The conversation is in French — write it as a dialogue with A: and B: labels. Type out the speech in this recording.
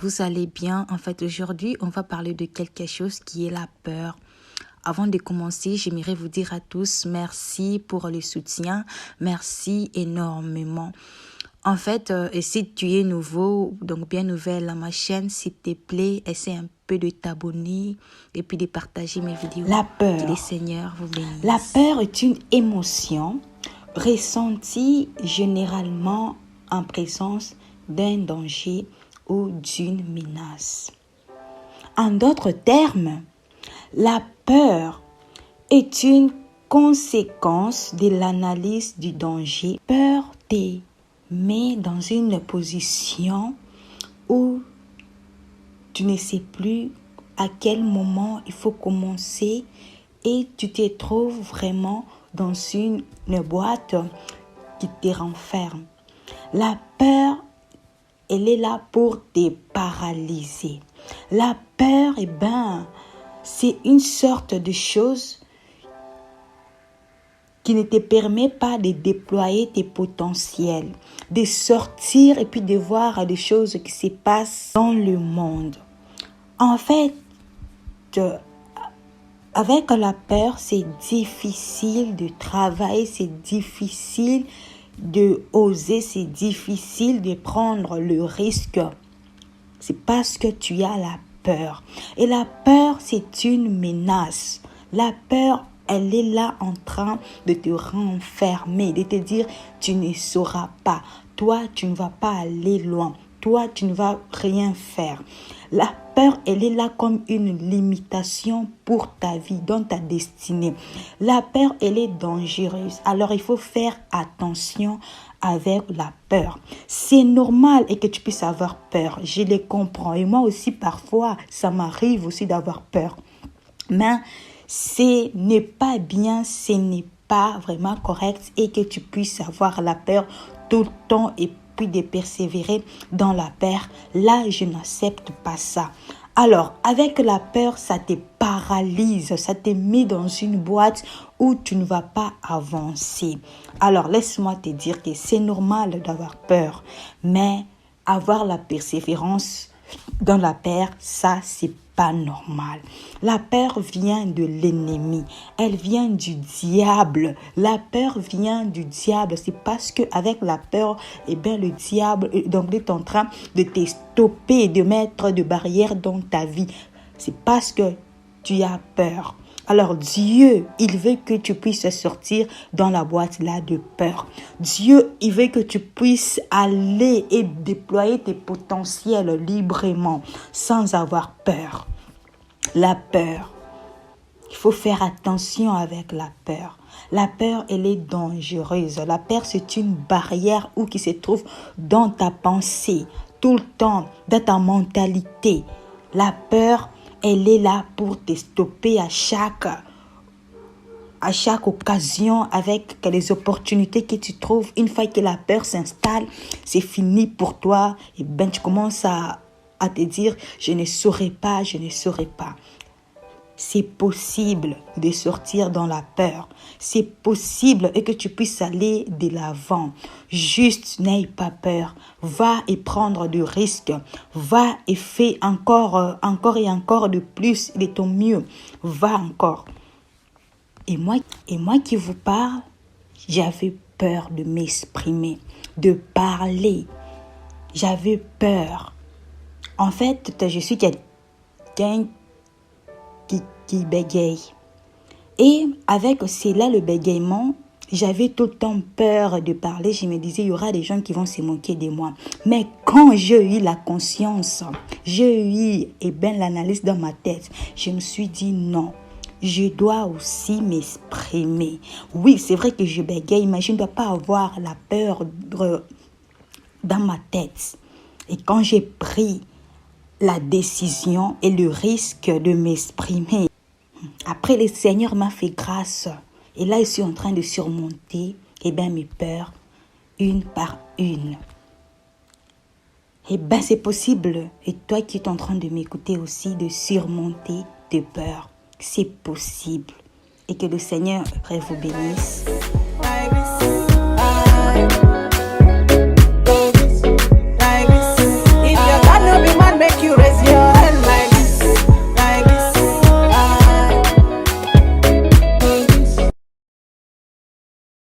A: vous allez bien. En fait, aujourd'hui, on va parler de quelque chose qui est la peur. Avant de commencer, j'aimerais vous dire à tous merci pour le soutien. Merci énormément. En fait, et si tu es nouveau, donc bien nouvelle à ma chaîne, s'il te plaît, essaie un peu de t'abonner et puis de partager mes vidéos.
B: La peur.
A: Que le Seigneur vous bénisse.
B: La peur est une émotion ressentie généralement en présence d'un danger ou d'une menace. En d'autres termes, la peur est une conséquence de l'analyse du danger. Peur te met dans une position où tu ne sais plus à quel moment il faut commencer et tu te trouves vraiment dans une boîte qui te renferme. La peur, elle est là pour te paralyser. La peur, c'est une sorte de chose qui ne te permet pas de déployer tes potentiels, de sortir et puis de voir des choses qui se passent dans le monde. En fait, avec la peur, c'est difficile de travailler, c'est difficile de oser, c'est difficile de prendre le risque. C'est parce que tu as la peur. Et la peur, c'est une menace. La peur, elle est là en train de te renfermer, de te dire, tu ne sauras pas. Toi, tu ne vas pas aller loin. Toi, tu ne vas rien faire. La peur, elle est là comme une limitation pour ta vie, dans ta destinée. La peur, elle est dangereuse. Alors, il faut faire attention avec la peur. C'est normal et que tu puisses avoir peur. Je les comprends. Et moi aussi, parfois, ça m'arrive aussi d'avoir peur. Mais ce n'est pas bien, ce n'est pas vraiment correct et que tu puisses avoir la peur tout le temps et puis de persévérer dans la peur. Là, je n'accepte pas ça. Alors, avec la peur, ça te paralyse, ça te met dans une boîte où tu ne vas pas avancer. Alors, laisse-moi te dire que c'est normal d'avoir peur, mais avoir la persévérance dans la peur, ça, c'est pas normal. La peur vient de l'ennemi. Elle vient du diable. La peur vient du diable. C'est parce que avec la peur, le diable donc est en train de te stopper, de mettre des barrières dans ta vie. C'est parce que tu as peur. Alors Dieu, il veut que tu puisses sortir dans la boîte là de peur. Dieu, il veut que tu puisses aller et déployer tes potentiels librement, sans avoir peur. La peur, il faut faire attention avec la peur. La peur, elle est dangereuse. La peur, c'est une barrière qui se trouve dans ta pensée, tout le temps, dans ta mentalité. La peur, elle est là pour te stopper à chaque occasion avec les opportunités que tu trouves. Une fois que la peur s'installe, c'est fini pour toi. Et tu commences à te dire, je ne saurais pas, je ne saurais pas. C'est possible de sortir dans la peur. C'est possible et que tu puisses aller de l'avant. Juste, n'aie pas peur. Va et prendre du risque. Va et fais encore et encore de plus de ton mieux. Va encore. Et moi qui vous parle, j'avais peur de m'exprimer, de parler. J'avais peur. En fait, je suis quelqu'un qui bégaye. Et avec cela, le bégaiement, j'avais tout le temps peur de parler. Je me disais, il y aura des gens qui vont se moquer de moi. Mais quand j'ai eu la conscience, j'ai eu l'analyse dans ma tête, je me suis dit non. Je dois aussi m'exprimer. Oui, c'est vrai que je bégaye, mais je ne dois pas avoir la peur dans ma tête. Et quand j'ai pris la décision et le risque de m'exprimer, après, le Seigneur m'a fait grâce. Et là, je suis en train de surmonter mes peurs, une par une. C'est possible. Et toi qui es en train de m'écouter aussi, de surmonter tes peurs. C'est possible. Et que le Seigneur vous bénisse.